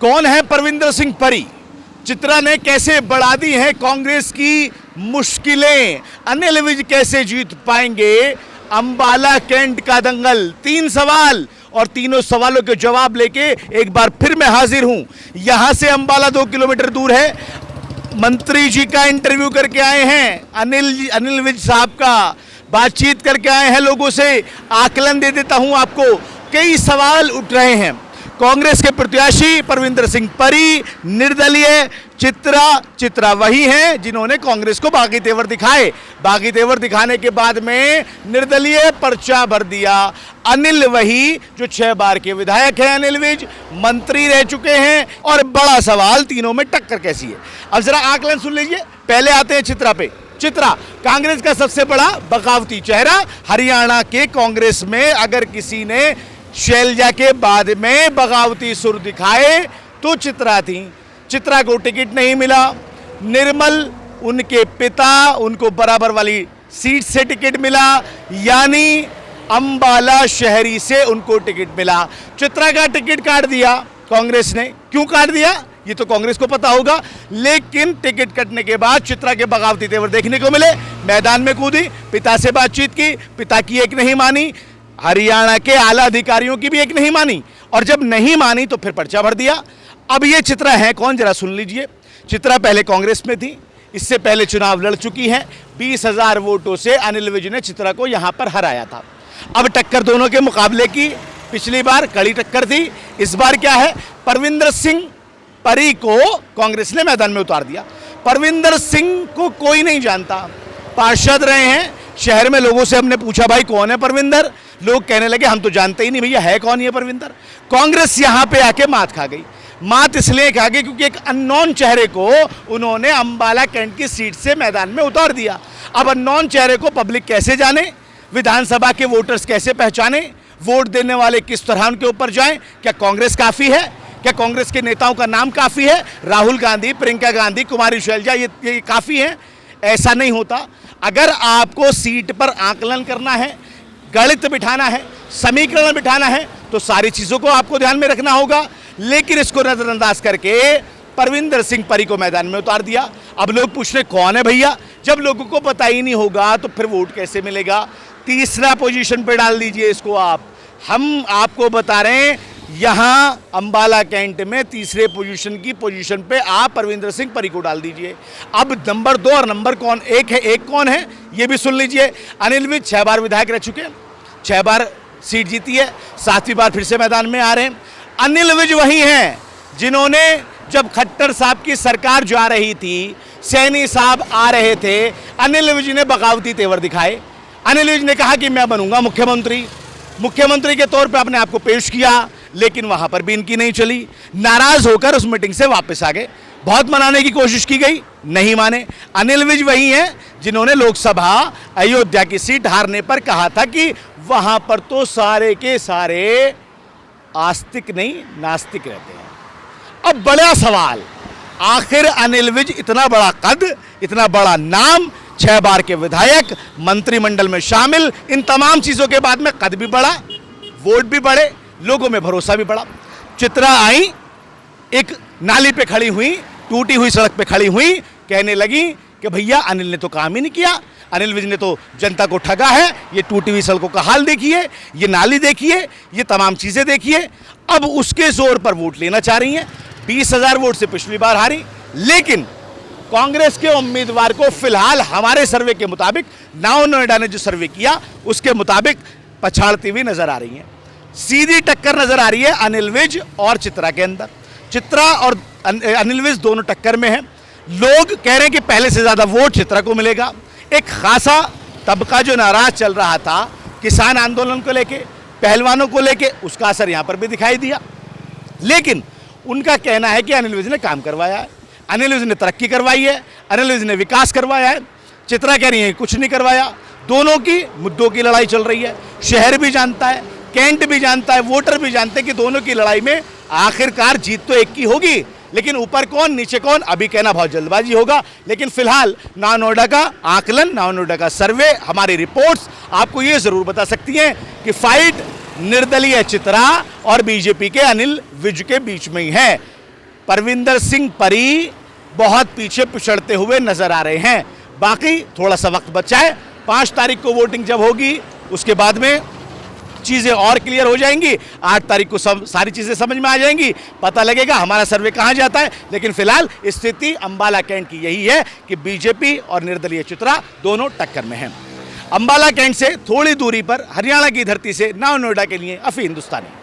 कौन है परविंदर सिंह परी? चित्रा ने कैसे बढ़ा दी है कांग्रेस की मुश्किलें? अनिल विज कैसे जीत पाएंगे अंबाला कैंट का दंगल? 3 सवाल और तीनों सवालों के जवाब लेके एक बार फिर मैं हाजिर हूं। यहां से अंबाला 2 किलोमीटर दूर है। मंत्री जी का इंटरव्यू करके आए हैं, अनिल विज साहब का बातचीत करके आए हैं लोगों से। आकलन दे देता हूं आपको। कई सवाल उठ रहे हैं। कांग्रेस के प्रत्याशी परविंदर सिंह परी, निर्दलीय चित्रा वही हैं जिन्होंने कांग्रेस को बागी तेवर दिखाए। बागी तेवर दिखाने के बाद में निर्दलीय पर्चा भर दिया। अनिल वही जो 6 बार के विधायक हैं, अनिल विज मंत्री रह चुके हैं। और बड़ा सवाल, तीनों में टक्कर कैसी है? अब जरा आकलन सुन लीजिए। पहले आते हैं चित्रा पे। चित्रा कांग्रेस का सबसे बड़ा बगावती चेहरा। हरियाणा के कांग्रेस में अगर किसी ने शैलजा के बाद में बगावती सुर दिखाए तो चित्रा थी। चित्रा को टिकट नहीं मिला। निर्मल उनके पिता, उनको बराबर वाली सीट से टिकट मिला, यानी अंबाला शहरी से उनको टिकट मिला। चित्रा का टिकट काट दिया कांग्रेस ने। क्यों काट दिया ये तो कांग्रेस को पता होगा, लेकिन टिकट कटने के बाद चित्रा के बगावती तेवर देखने को मिले। मैदान में कूदी, पिता से बातचीत की, पिता की एक नहीं मानी, हरियाणा के आला अधिकारियों की भी एक नहीं मानी, और जब नहीं मानी तो फिर पर्चा भर दिया। अब ये चित्रा है कौन, जरा सुन लीजिए। चित्रा पहले कांग्रेस में थी, इससे पहले चुनाव लड़ चुकी है। 20,000 वोटों से अनिल विज ने चित्रा को यहां पर हराया था। अब टक्कर दोनों के मुकाबले की। पिछली बार कड़ी टक्कर थी, इस बार क्या है? परविंदर सिंह परी को कांग्रेस ने मैदान में उतार दिया। परविंदर सिंह को कोई नहीं जानता, पार्षद रहे हैं। शहर में लोगों से हमने पूछा भाई कौन है परविंदर, लोग कहने लगे हम तो जानते ही नहीं भैया है कौन ये परविंदर। कांग्रेस यहां पे आके मात खा गई। मात इसलिए खा गई क्योंकि एक अननोन चेहरे को उन्होंने अंबाला कैंट की सीट से मैदान में उतार दिया। अब अननोन चेहरे को पब्लिक कैसे जाने, विधानसभा के वोटर्स कैसे पहचाने, वोट देने वाले किस तरह उनके ऊपर जाएं? क्या कांग्रेस काफी है? क्या कांग्रेस के नेताओं का नाम काफी है? राहुल गांधी, प्रियंका गांधी, कुमारी शैलजा ये काफी है? ऐसा नहीं होता। अगर आपको सीट पर आकलन करना है, गणित बिठाना है, समीकरण बिठाना है, तो सारी चीजों को आपको ध्यान में रखना होगा। लेकिन इसको नजरअंदाज करके परविंदर सिंह परी को मैदान में उतार दिया। अब लोग पूछ रहे कौन है भैया? जब लोगों को पता ही नहीं होगा तो फिर वोट कैसे मिलेगा? तीसरा पोजीशन पे डाल दीजिए इसको आप। हम आपको बता रहे हैं यहां अंबाला कैंट में तीसरे पोजीशन पे आप परविंदर सिंह परी को डाल दीजिए। अब नंबर 2 और नंबर एक कौन है ये भी सुन लीजिए। अनिल विज 6 बार विधायक रह चुके हैं, 6 बार सीट जीती है, 7वीं बार फिर से मैदान में आ रहे हैं। अनिल विज वही हैं जिन्होंने जब खट्टर साहब की सरकार जा रही थी, सैनी साहब आ रहे थे, अनिल विज ने बगावती तेवर दिखाए। अनिल विज ने कहा कि मैं बनूंगा मुख्यमंत्री के तौर पे अपने आप को पेश किया, लेकिन वहां पर भी इनकी नहीं चली। नाराज होकर उस मीटिंग से वापस आ गए। बहुत मनाने की कोशिश की गई, नहीं माने। अनिल विज वही हैं जिन्होंने लोकसभा अयोध्या की सीट हारने पर कहा था कि वहां पर तो सारे के सारे आस्तिक नहीं नास्तिक रहते हैं। अब बड़ा सवाल, आखिर अनिल विज इतना बड़ा कद, इतना बड़ा नाम, 6 बार के विधायक, मंत्रिमंडल में शामिल, इन तमाम चीजों के बाद में कद भी बढ़ा, वोट भी बढ़े, लोगों में भरोसा भी बढ़ा। चित्रा आई, एक नाली पे खड़ी हुई, टूटी हुई सड़क पे खड़ी हुई, कहने लगी कि भैया अनिल ने तो काम ही नहीं किया, अनिल विज ने तो जनता को ठगा है। ये टूटी हुई सड़कों का हाल देखिए, ये नाली देखिए, ये तमाम चीजें देखिए। अब उसके जोर पर वोट लेना चाह रही हैं। 20,000 वोट से पिछली बार हारी, लेकिन कांग्रेस के उम्मीदवार को फिलहाल हमारे सर्वे के मुताबिक, नाउ नोएडा ने जो सर्वे किया उसके मुताबिक पछाड़ती हुई नजर आ रही है। सीधी टक्कर नजर आ रही है अनिल विज और चित्रा के अंदर। चित्रा और अनिल विज दोनों टक्कर में हैं। लोग कह रहे हैं कि पहले से ज्यादा वोट चित्रा को मिलेगा। एक खासा तबका जो नाराज चल रहा था किसान आंदोलन को लेके, पहलवानों को लेके, उसका असर यहां पर भी दिखाई दिया। लेकिन उनका कहना है कि अनिल विज ने काम करवाया है, अनिल विज ने तरक्की करवाई है, अनिल विज ने विकास करवाया है। चित्रा कह रही है कुछ नहीं करवाया। दोनों की मुद्दों की लड़ाई चल रही है। शहर भी जानता है, कैंट भी जानता है, वोटर भी जानते हैं कि दोनों की लड़ाई में आखिरकार जीत तो एक की होगी, लेकिन ऊपर कौन नीचे कौन अभी कहना बहुत जल्दबाजी होगा। लेकिन फिलहाल नाउ नोएडा का आकलन, नाउ नोएडा का सर्वे, हमारी रिपोर्ट्स आपको ये जरूर बता सकती हैं कि फाइट निर्दलीय चित्रा और बीजेपी के अनिल विज के बीच में ही है। परविंदर सिंह परी बहुत पीछे पिछड़ते हुए नजर आ रहे हैं। बाकी थोड़ा सा वक्त बचा है, 5 तारीख को वोटिंग जब होगी उसके बाद में चीजें और क्लियर हो जाएंगी। 8 तारीख को सब सारी चीजें समझ में आ जाएंगी, पता लगेगा हमारा सर्वे कहां जाता है। लेकिन फिलहाल स्थिति अंबाला कैंट की यही है कि बीजेपी और निर्दलीय चित्रा दोनों टक्कर में हैं। अंबाला कैंट से थोड़ी दूरी पर हरियाणा की धरती से नव नोएडा के लिए अफी हिंदुस्तानी।